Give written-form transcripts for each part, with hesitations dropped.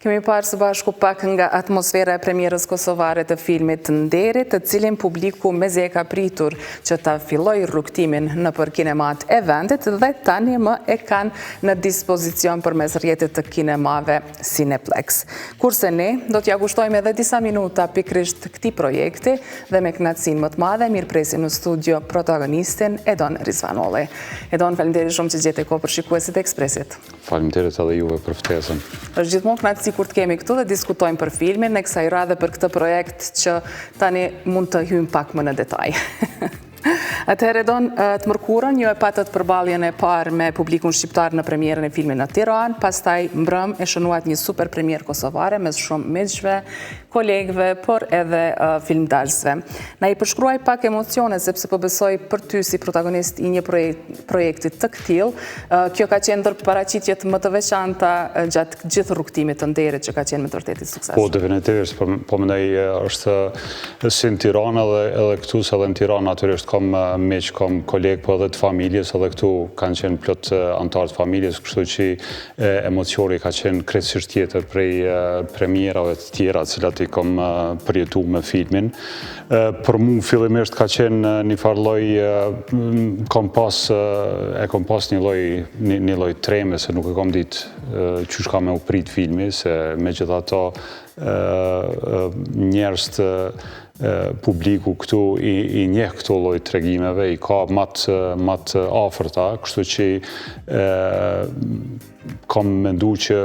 Kemi parë së bashku pak nga atmosfera e premierës kosovare të filmit Nderit, të cilin publiku mezi e ka pritur që ta filloj rrugtimin në për kinemat e vendit dhe tani më e kanë në dispozicion për mes rjetit të kinemave Cineplex. Kurse ne do t'ja kushtojmë edhe disa minuta pikrisht këtij projekti dhe me kënaqësinë më të madhe mirëpresim në studio protagonistin Edon Rizvanolli. Edon, faleminderit shumë që gjete kohë për shikuesit e Ekspresit. Faleminderit edhe juve për ftesën. Është gjithmonë kënaqësi kur të kemi këtu dhe diskutojmë për filmin, në kësaj radhe për këtë projekt që tani mund të hyjmë pak më në detaj. Atëherë Edon, të mërkurën, ju e patët përballjen e parë me publikun shqiptar në premierën e filmit në Tiranë, pastaj mbrëm e shënuat një super premier kosovare mes shumë miqve, kolegëve, por edhe filmdalsve. Na i përshkruaj pak emocione, sepse po besoj për ty si protagonist i një projektit të këtill, kjo ka qenë ndër paraqitjet më të veçanta gjatë gjithë rrugtimit të Nderit që ka qenë me të vërtetë i suksesshëm. Po, definitivisht, po mendoj është si në Tiranë edhe këtu, se edhe në Tiranë natyrisht kam miq, kam kolegë, po edhe të familjes, edhe këtu kanë qenë plot antarë të familjes, kështu që emocioni ka qenë krejtësisht tjetër prej premierave të tjera, cilat i kam përjetu me filmin. Për mu fillimisht ka qenë një farë lloj, kam pas një lloj treme, se nuk e kam ditë qysh ka me u prit filmi, se megjithatë njerëz të publiku këtu i njeh këto lloj tregimeve, i ka matë afërta, kështu që kam mendu që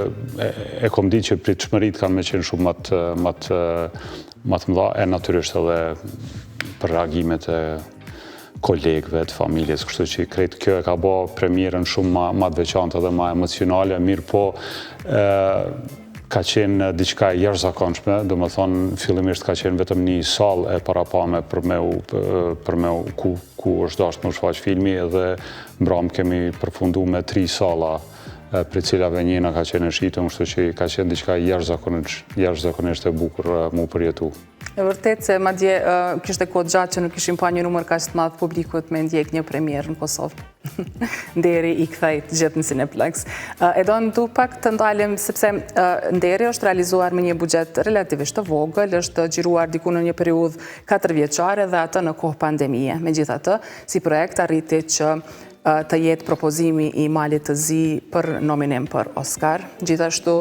e kam ditë që pritshmëritë kanë me qenë shumë matë mëdha, e natyrisht edhe për reagimet e kolegëve, të familjes, kështu që krejt kjo e ka bë premierën shumë ma të veçantë dhe ma emocionale, mirë po ka qenë diçka e jashtëzakonshme, do më thonë fillimisht ka qenë vetëm një sallë e parapame për me ku është dashur të shfaq filmi, edhe mbrëm kemi përfundu me 3 salla, për cilave njëna ka qenë e shitëm, kështu që ka qenë diçka jashtëzakonisht e bukur mu përjetu. E vërtet se madje kishte kohë gjatë që nuk kishim pa një numër kaq të madh publikut me ndjek një premierë në Kosovë. Nderi i kthej të gjithë në Cineplex. Edon, du pak të ndalem, sepse Nderi është realizuar me një buxhet relativisht të vogël, është xhiruar diku në një periudhë 4 vjeçare dhe atë në kohë pandemie. Megjithatë, si projekt arriti që të jetë propozimi i Malit të Zi për nominim për Oscar. Gjithashtu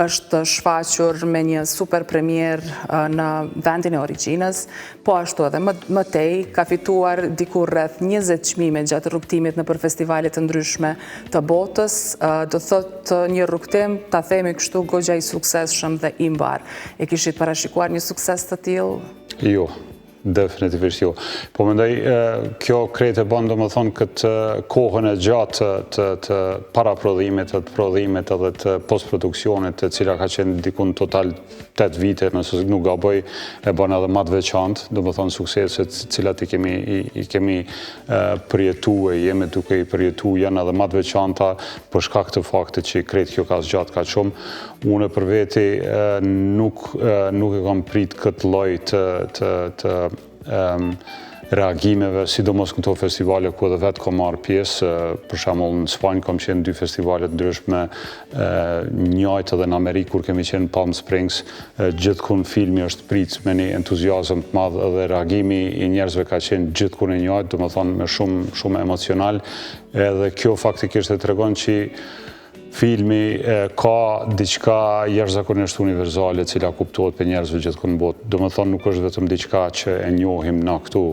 është shfaqur me një super premier në vendin e origjinës, po ashtu edhe më tej ka fituar diku rreth 20 çmime gjatë rrugtimit nëpër festivalet të ndryshme të botës. Do thotë një rrugtim, ta themi kështu, goxha i suksesshëm dhe i mbar. E kishit parashikuar një sukses të tillë? Jo. Definitivisht jo. Po mendoj, kjo krejt e bën domethënë këtë kohën e gjatë të paraprodhimit, të prodhimit edhe të postproduksionit, e cila ka qenë diku në total 8 vite, nëse nuk gaboj, e bën edhe më të veçantë, domethënë sukseset cilat i kemi përjetu e jemi duke i përjetu janë edhe më të veçanta për shkak të faktit që krejt kjo ka zgjat ka shumë. Unë për veti nuk e kam prit këtë lloj të reagimeve, sidomos në këto festivale ku edhe vetë kam marrë pjesë, për shembull në Spanjë kam qenë 2 festivale të ndryshme, njëjtë edhe në Amerikë kur kemi qenë në Palm Springs, gjithkund filmi është prit me një entuziazëm të madh dhe reagimi i njerëzve ka qenë gjithkund e njëjtë, domethënë me shumë emocional, edhe kjo faktikisht e tregon që filmi ka diçka jashtëzakonisht universale, cila kuptohet për njerëzve gjithkund në botë. Domethënë nuk është vetëm diçka që e njohim na këtu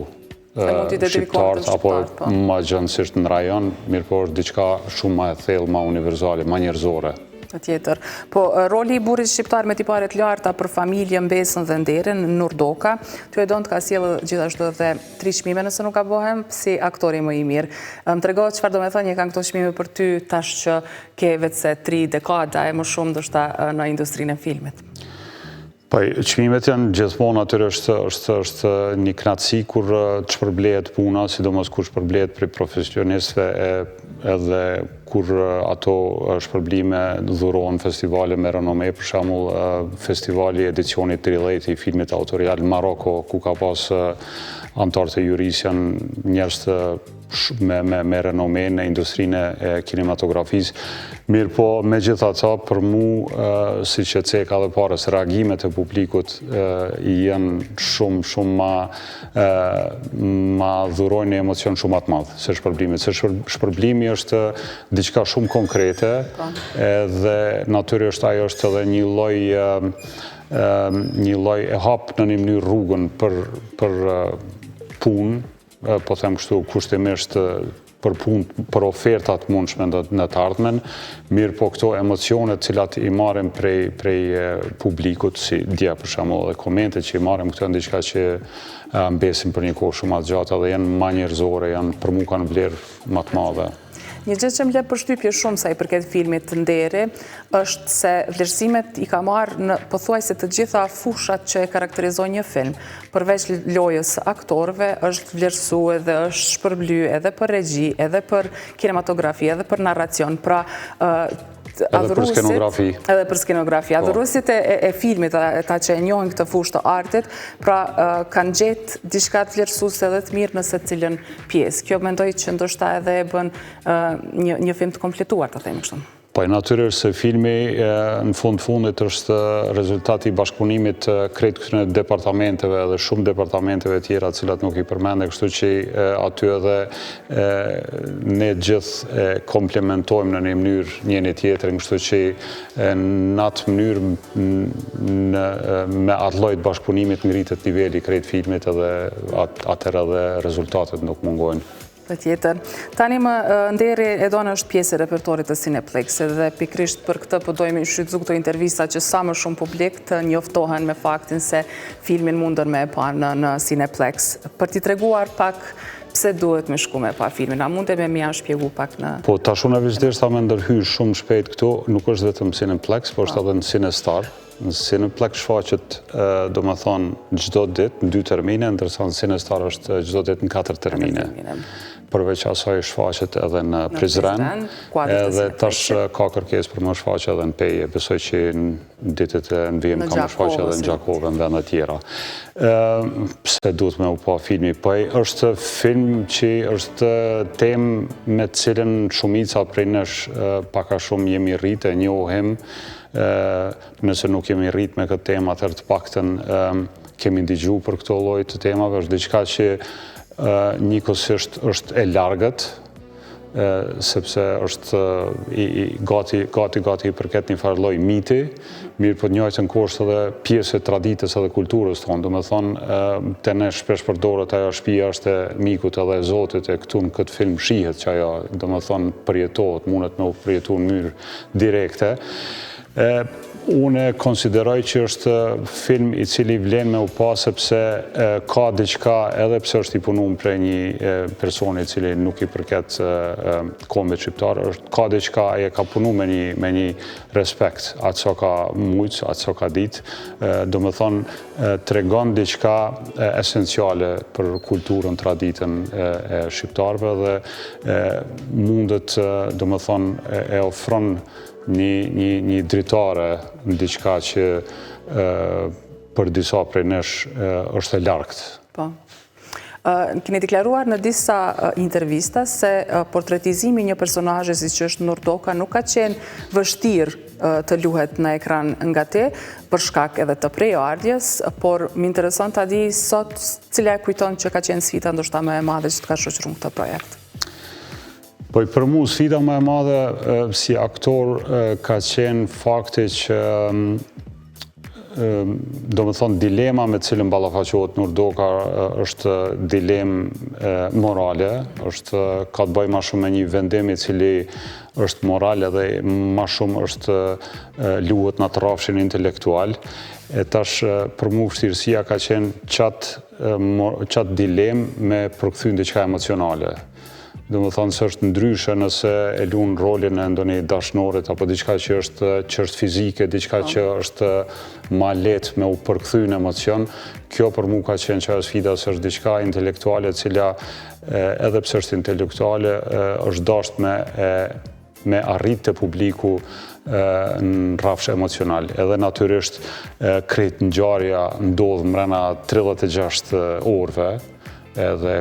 shqiptarët apo më gjëndësisht në rajon, mirë po është diçka shumë më e thellë, më universale, më njerëzore. Tjetër. Po, roli i burrit shqiptar me tipare të larta për familjen, besën dhe nderin, Nurdoka, ty Edon të ka sjellë gjithashtu edhe 3 çmime nëse nuk gabohem, si aktori më i mirë. Më trego çfarë do të thonë kanë këto çmime për ty tash që ke vetë se 3 dekada e më shumë ndoshta në industrinë e filmit. Po, çmimet janë gjithmonë natyrisht është një kënaqësi kur të shpërblehet puna, sidomos kur shpërblehet prej profesionistëve edhe kur ato shpërblime dhurohen festivale me renome, për shembull festivali edicionit 30 i filmit autorial në Maroko, ku ka pas antarë të juris janë njerëz të me renome në industrinë e kinematografisë. Mirë po, me gjitha ta, për mu, si që ceka dhe parës, reagimet e publikut janë shumë ma dhurojnë një emocion shumë atë madhë se shpërblimit. Se shpërblimi është diçka shumë konkrete dhe natyrisht ajo është edhe një lloj e hap në një mënyrë rrugën për punë, po them kështu kushtimisht për punë, për ofertat mundshme në të ardhmen, mirë po këto emocionet cilat i marrim prej publikut, si dje për shembull dhe komentet që i marrim, këto janë diçka që mbesin për një kohë shumë atë gjatë dhe janë më njerëzore, për mua kanë vlerë më të madhe. Një gjë që më lë përshtypje shumë sa i përket filmit të Nderi është se vlerësimet i ka marrë në pothuajse të gjitha fushat që e karakterizojnë një film. Përveç lojës së aktorëve, është vlerësuar dhe është shpërblyer edhe për regji, edhe për kinematografi, edhe për narracion. Pra, edhe për skenografi. Edhe për skenografi. Adhuruesit e filmit, ata që e njohin këtë fushë të artit, pra kanë gjetë diçka të vlerësuese edhe të mirë në secilën pjesë. Kjo mendoj që ndoshta edhe e bën një film të kompletuar, ta themi kështu. Po, natyrisht se filmi në fundit është rezultati i bashkëpunimit krejt këtyre departamenteve dhe shumë departamenteve tjera cilat nuk i përmende, kështu që aty edhe ne gjithë komplementojmë në një mënyrë njëri tjetrin, kështu që në atë mënyrë me atë lloj bashkëpunimit ngritet niveli krejt filmit edhe atëherë edhe rezultatet nuk mungojnë. Tjetër. Tani më Nderi Edona është pjesë e repertorit të Cineplex dhe pikrisht për këtë po dojmë shfrytëzu këto intervista që sa më shumë publik të njoftohen me faktin se filmin mundën me e pa në Cineplex. Për t'i treguar pak pse duhet me shku me pa filmin, a mund e me mja shpjegu pak në... Po, tash unë viziterisht ta me ndërhyr shumë shpejt këtu, nuk është vetëm Cineplex, po është edhe në Cinestar. Në Cineplex shfaqet, do më thonë, gjdo dit në 2 termine, ndërsa në Cinestar është gjdo dit në 4 termine. Përveç asaj shfaqet edhe në Prizren, edhe tash ka kërkesë për më shfaqet edhe në Peje, besoj që në ditët e në vijim ka më shfaqet edhe në Gjakove, në vendet tjera. Pse duhet me u pa filmi? Po është film që është temë me cilën shumica prej nesh paka shumë jemi rritë, e njohim, nëse nuk jemi rritë me këtë temë, atër të paktën kemi ndigju për këto lloj të temave, është diçka që njëkohësisht është e largët, sepse është gati përket një farë lloj miti, mirë po njëjtën kohë është edhe pjesë e traditës edhe kulturës tonë. Do me thonë, të ne shpesh përdoret ajo shtëpia është e mikut edhe e Zotit, e këtu në këtë film shihet që ajo, do me thonë, përjetohet, mundet me u përjetu në mënyrë direkte. Unë konsideroj që është film i cili vlen me u pa sepse ka diçka edhe pse është i punuar prej një personi i cili nuk i përket kombit shqiptar, ka diçka e ka punuar me një respekt, atë sa ka mujt, atë sa ka ditë, do me thonë tregon diçka esenciale për kulturën, traditën e shqiptarëve dhe mundet, do me thonë, e ofron një dritare në diçka që për disa prej nesh është e largët. Po. Keni deklaruar në disa intervista se portretizimi një personazhe si që është Nurdoka nuk ka qenë vështirë të luhet në ekran nga te, për shkak edhe të prejardhjes, por më intereson të di sot cila e kujton që ka qenë sfida ndoshta më e madhe që të ka shoqëruar këtë projekt. Po për mu, sfida më e madhe si aktor ka qenë fakti që do me thonë dilema me cilën ballafaqohet Nurdoka është dilemë morale, ka të bëjë ma shumë me një vendim i cili është moral edhe ma shumë është luhet në të rrafshin intelektual. E tash për mu vështirësia ka qenë qatë dilemë me përkthyen diçka emocionale. Do më thonë se është ndryshe nëse e lunë rolin e ndonjë dashnorit apo diçka që është fizike, diçka që është ma letë me u përkthy në emocion. Kjo për mu ka qenë që sfida se është diçka intelektuale cila edhe pse është intelektuale është dashur me arrit të publiku në rrafsh emocional. Edhe natyrisht krejt ngjarja ndodh mrena 36 orëve, edhe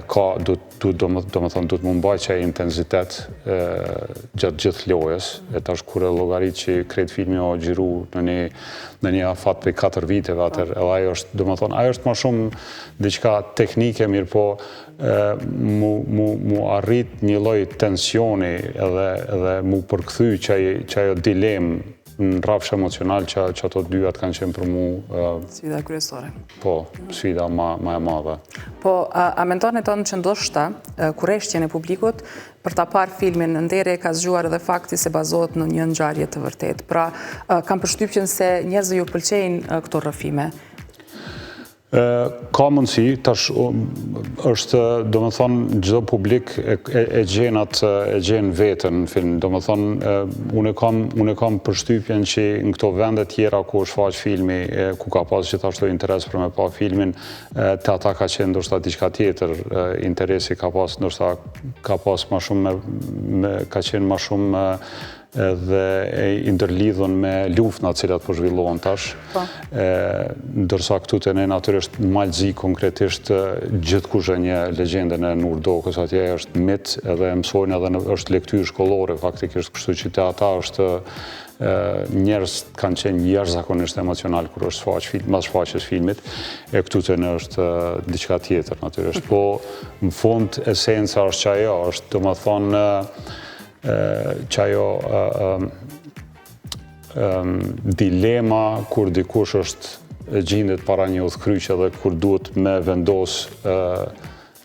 do më thonë mbaj që e intensitet gjatë gjithë lojës, e tash kur e llogarit që krejt filmi o gjiru në një afat për 4 viteve atër, edhe ajo është, do më thonë, ajo është ma shumë diçka teknike, mirë po mu arrit një lloj tensioni edhe mu përkthy që ajo dilemë në rrafsh emocional që ato dyat kanë qenë për mu... Sfida kryesore. Po, sfida ma e madhe. Po, a mendon e tonë që ndoshta kurreshtjen e publikut për ta parë filmin në ndere ka zgjuar edhe fakti se bazohet në një ngjarje të vërtetë. Pra, kam përshtypjen se njerëzve ju pëlqejnë këto rrëfime. Ka mundësi, tash është, do më thonë, gjithë publik e gjenë vetën në film. Do më thonë, unë e kam përshtypjen që në këto vendet tjera ku është faq filmi, ku ka pas gjithashtu interes për me pa filmin, të ata ka qenë ndoshta diçka tjetër, interesi ka pas ndoshta ka pas ma shumë, ka qenë ma shumë dhe e ndërlidhën me luftnat cilat po zhvillohen tash. Ndërsa këtu të ne natyrisht malëzi konkretisht gjithkush e një legjendën e Nurdokës, atje është mit edhe mësojnë edhe është lektyrë shkollore faktikisht, kështu që të ata është njerëz kanë qenë jashtëzakonisht emocional kur është mas shfaqjes filmit, e këtu të ne është diçka tjetër natyrisht. Po në fund esenca është që ajo është, do më thonë, që ajo dilema kur dikush është gjendet para një udhkryqe dhe kur duhet me vendos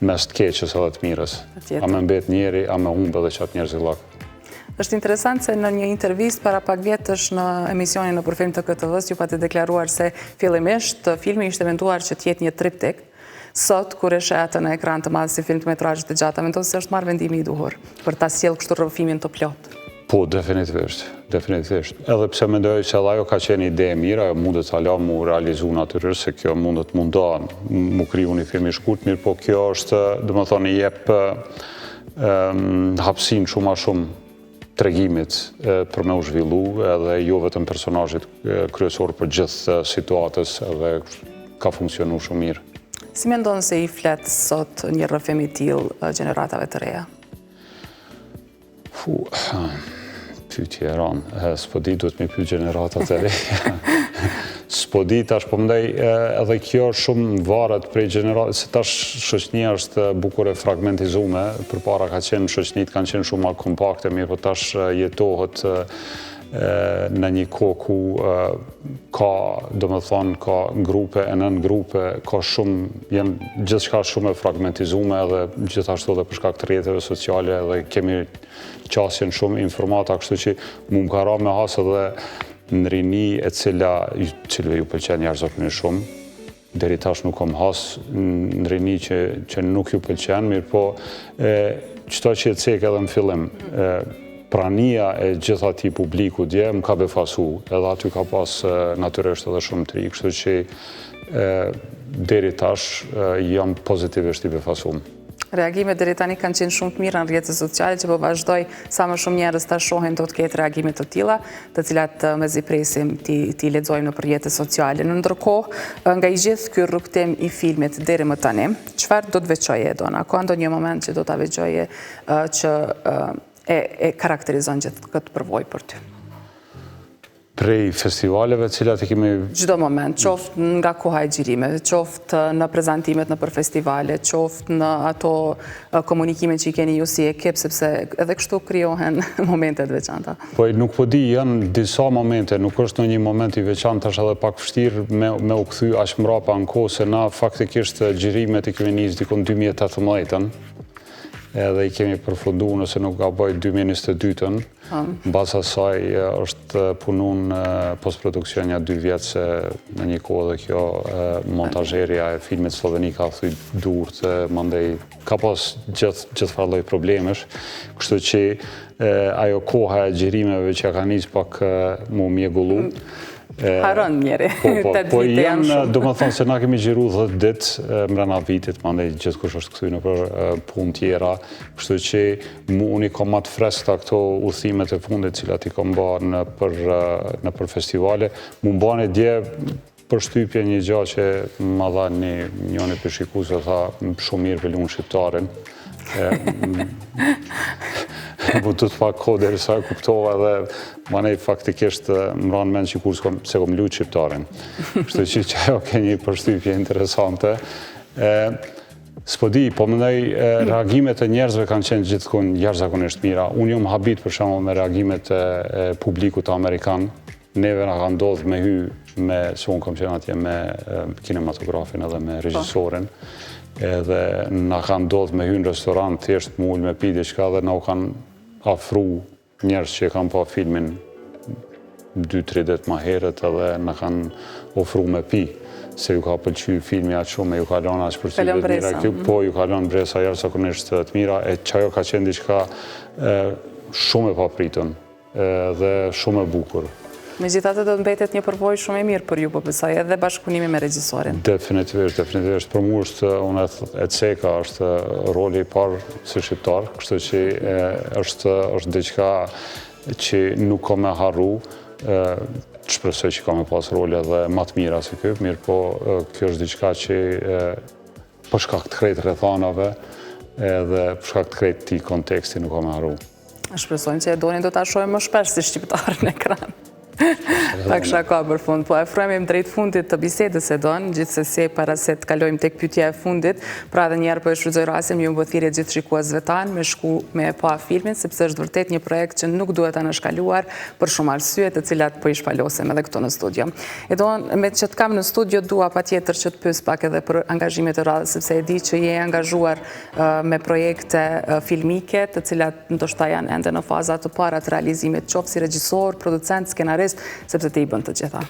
mes të keqes edhe të mirës. A me mbet njeri, a me humbë edhe qatë njerëzillak. Është interesant se në një intervist para pak vjetësh në emisionin në Përfilm të KTV-s ju pati deklaruar se fillimisht filmi ishte menduar që t'jetë një triptik. Sot, kur e atë në ekran të madh si film të metrazhit të gjata, mendon se është marrë vendimi i duhur për ta sjellë kështu rrëfimin të plot? Po, definitivisht. Edhe pse mendoj se ajo ka qenë ide e mirë, ajo mundet hala mu realizu natyrisht, se kjo mundet mundohen mu kriju një film i shkurt, mirë po kjo është, do më thonë, jep hapsin shumë a shumë tregimit për me u zhvillu, edhe jo vetëm personazhit kryesor për gjithë situatës, edhe ka funksionu shumë mirë. Si mendon se i flet sot një rrëfim i tillë gjeneratave të reja? Pyetje e ranë. S'po di, duhet me pyet gjeneratat e reja. S'po di, tash po mendoj edhe kjo shumë varet prej gjeneratave, se tash shoqënia është bukur e fragmentizuar, përpara ka qenë shoqënitë kanë qenë shumë më kompakte, mirë po tash jetohet në një kohë ku ka, do më thonë, ka grupe e nën grupe, ka shumë, jenë gjithçka shumë e fragmentizume edhe gjithashtu edhe për shkak të rrjeteve sociale edhe kemi qasjen shumë informata, kështu që mu më ka ra me hasë edhe në rini e cilve ju pëlqen jashtëzakonisht shumë. Deri tash nuk kam hasë në rini që nuk ju pëlqen, mirë po qëto që e cek edhe në fillim, prania e gjitha ti publiku dje më ka befasu, edhe aty ka pas natyrisht edhe shumë tri, kështu që deri tash jam pozitivisht i befasum. Reagimet deri tani kanë qenë shumë të mira në rrjetet sociale, që po vazhdoj sa më shumë njerëz ta shohin do të ketë reagime të tilla, të cilat mezi presim ti lexojmë në rrjetet sociale. Ndërkohë, nga i gjithë ky rrugtim i filmit deri më tani, çfarë do të veçoje Dona? Ka ndonjë moment që do ta veçoje që e karakterizon gjithë këtë përvojë për ty? Prej festivaleve cilat e kemi... Çdo moment, qoftë nga koha e xhirimeve, qoftë në prezantimet në për festivale, qoftë në ato komunikimet që i keni ju si ekip, sepse edhe kështu krijohen momentet veçanta. Po nuk po di, janë disa momente, nuk është në një moment i veçantë, është edhe pak vështirë me u kthy aq mrapa në kohë, se na faktikisht xhirimet i kemi nisë dikon 2018-ën, edhe i kemi përfundu nëse nuk ka bëjt 2022-ën. Basa saj është punun postproduksionja 2 vjetë, se në një kohë dhe kjo montazherja e filmit slovenik ka thuj durët, mandej ka pas gjithë farloj problemesh, kështu që ajo koha e xhirimeve që ka nisë pak mu mjegullu. Haron njeri. Po janë, do më thonë se na kemi gjiru 10 ditë mrena vitit, mandej gjithkush është këthy në për punë tjera, kështu që unë i kom atë freskta këto udhimet e fundit cilat i kom ba në për festivale, mu mbane dje përshtypje një gjë që ma dha njëri për shikuesve tha shumë mirë për lunë shqiptarin. Bu të pak kohë derisa e kuptova dhe manej faktikisht më ranë mend që se kom lutë shqiptarin. Kështu që ajo ke një përshtypje interesante. S'po di, po mendoj reagimet e njerëzve kanë qenë gjithkund jashtëzakonisht mira. Unë jam habit për shembull me reagimet e publikut amerikan. Neve na ka ndodhur me hy se unë kam qenë atje me kinematografin edhe me regjisorin. Edhe na ka ndodhur me hy në restorant thjesht me ul me pi diçka dhe na u kanë afru njerëz që kanë pa filmin 2-3 ditë më herët edhe na kanë ofru me pi. Se ju ka pëlqy filmi atë shumë, ju ka lënë aq përshtypje të mira, po ju ka lënë bresa jashtëzakonisht të mira, e çajo ka qenë diçka shumë e papritur dhe shumë e bukur. Megjithatë do të mbetet një përvojë shumë e mirë për ju, po besoj edhe bashkëpunimi me regjisorin. Definitivisht. Për mua unë e ceka është roli i parë si shqiptar, kështu që është diçka që nuk ka me harru. Shpresoj që ka me pas role dhe më të mira se ky, mirë po kjo është diçka që për shkak të krejt rrethanave edhe për shkak të krejt këtij konteksti nuk ka me harru. Shpresojmë që Edonin do ta shohim më shpesh si shqiptar në ekran. Pak shaka për fund, po e frymim drejt fundit të bisedës Edon, gjithsesi para se të kalojmë tek pyetja e fundit, pra edhe një herë po e shfrytëzoj rastin ju mbëthirje gjithë shikuesve tanë me shku me pa filmin, sepse është vërtet një projekt që nuk duhet ta nënshkaluar për shumë arsye të cilat po i shpalosim edhe këtu në studio. Edon, me që të kam në studio dua patjetër që të pyes pak edhe për angazhimet e radhës, sepse e di që je angazhuar me projekte filmike, të cilat ndoshta janë ende në faza të para të realizimit, qoftë si regjisor, producent, skenarist, sepse ti i bën të gjitha.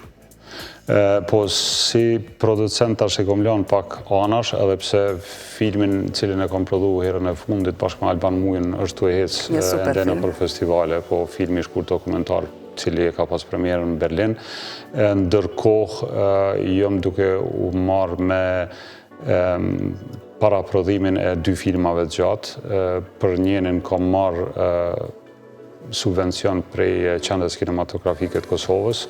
Po, si producent tash e kom lënë pak anash, edhe pse filmin cilin e kom prodhu herën e fundit bashkë me Alban Mujën është tu e hecë ende nëpër festivale, po filmi shkurt dokumentar cili e ka pas premierën në Berlin. Ndërkohë jam duke u marrë me paraprodhimin e 2 filmave të gjatë. Për njënin kam marrë subvencion prej qendrës kinematografike të Kosovës.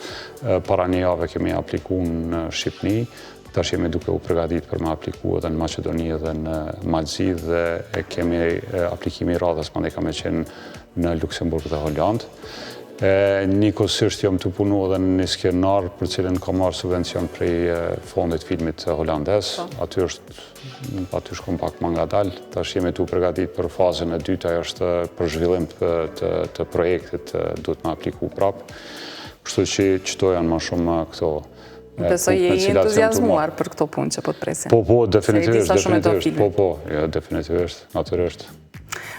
Para një jave kemi apliku në Shqipni, tash jemi duke u përgatit për me apliku edhe në Maqedoni dhe në Malzi dhe kemi aplikimi radhës, mande ka me qenë në Luksemburg dhe Holland. Njëkohësisht jam të punu edhe në një skenar për cilin ka marrë subvencion prej fondit filmit holandes. Aty shkom pak më ngadal. Tash jemi të përgatit për fazën e dytë, ajo është për zhvillim të projektit, duhet me apliku prap. Kështu që qëto janë më shumë këto. Besoj je i entuziazmuar për këto punë që po të presin. Po, definitivisht, natyrisht.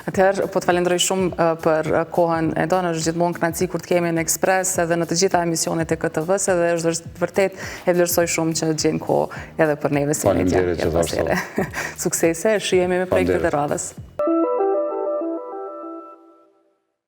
Atëherë, po të falenderoj shumë për kohën Edon, është gjithmonë kënaqësi kur të kemi në Ekspres edhe në të gjitha emisionet e KTV-s edhe është vërtet e vlerësoj shumë që gjen kohë edhe për neve si media. Faleminderit gjithashtu. Suksese, shihemi me projektet e radhës.